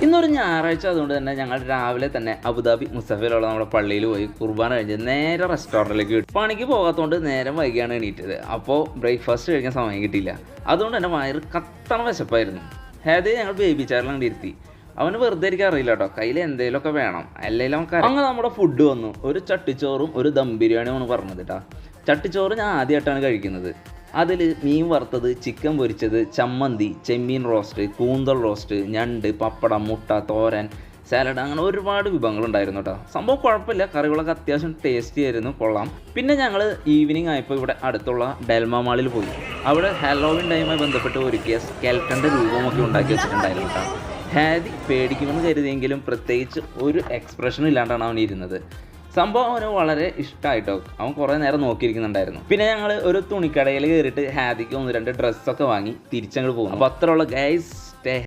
ഇന്നൊരു ഞായറാഴ്ച അതുകൊണ്ട് തന്നെ ഞങ്ങൾ രാവിലെ തന്നെ അബുദാബി മുസഫയിലുള്ള നമ്മുടെ പള്ളിയിൽ പോയി കുർബാന കഴിഞ്ഞ് നേരെ റെസ്റ്റോറൻറ്റിലേക്ക് വിട്ടു. പണിക്ക് പോകാത്തതുകൊണ്ട് നേരം വൈകിയാണ് എണീറ്റത്. അപ്പോൾ ബ്രേക്ക്ഫാസ്റ്റ് കഴിക്കാൻ സമയം കിട്ടിയില്ല. അതുകൊണ്ട് തന്നെ വയറ് കത്തണ വിശപ്പായിരുന്നു. ഹാദയെ ഞങ്ങൾ ബേബി ചെയറിൽ അങ്ങോട്ട് ഇരുത്തി. അവന് വെറുതെ ഇരിക്കാൻ അറിയില്ല കേട്ടോ, കയ്യിൽ എന്തെങ്കിലുമൊക്കെ വേണം, അല്ലെങ്കിൽ അവൻ അങ്ങനെ നമ്മുടെ ഫുഡ് വന്നു. ഒരു ചട്ടിച്ചോറും ഒരു ദം ബിരിയാണിയുമാണ് പറഞ്ഞത് കേട്ടോ. ചട്ടിച്ചോറ് ഞാൻ ആദ്യമായിട്ടാണ് കഴിക്കുന്നത്. അതിൽ മീൻ വറുത്തത്, ചിക്കൻ പൊരിച്ചത്, ചമ്മന്തി, ചെമ്മീൻ റോസ്റ്റ്, കൂന്തൽ റോസ്റ്റ്, ഞണ്ട്, പപ്പടം, മുട്ട, തോരൻ, സാലഡ്, അങ്ങനെ ഒരുപാട് വിഭവങ്ങളുണ്ടായിരുന്നു കേട്ടോ. സംഭവം കുഴപ്പമില്ല, കറികളൊക്കെ അത്യാവശ്യം ടേസ്റ്റി ആയിരുന്നു, കൊള്ളാം. പിന്നെ ഞങ്ങൾ ഈവനിങ് ആയപ്പോൾ ഇവിടെ അടുത്തുള്ള ഡെൽമ മാളിൽ പോയി. അവിടെ ഹാലോവിൻ ടൈമായി ബന്ധപ്പെട്ട് ഒരുക്കിയ സ്കെൽട്ടൻ്റെ രൂപമൊക്കെ ഉണ്ടാക്കി വെച്ചിട്ടുണ്ടായിരുന്നു കേട്ടോ. ഹാദി പേടിക്കുമെന്ന് കരുതിയെങ്കിലും പ്രത്യേകിച്ച് ഒരു എക്സ്പ്രഷനും ഇല്ലാണ്ടാണ് അവൻ ഇരുന്നത്. സംഭവം അവന് വളരെ ഇഷ്ടമായിട്ടോ. അവൻ കുറേ നേരം നോക്കിയിരിക്കുന്നുണ്ടായിരുന്നു. പിന്നെ ഞങ്ങൾ ഒരു തുണിക്കടയിൽ കയറിയിട്ട് ഹാദിക്ക് 1-2 ഡ്രസ്സൊക്കെ വാങ്ങി തിരിച്ചങ്ങോട്ട് പോകും. അപ്പോൾ അത്രയുള്ള ഗൈസ്.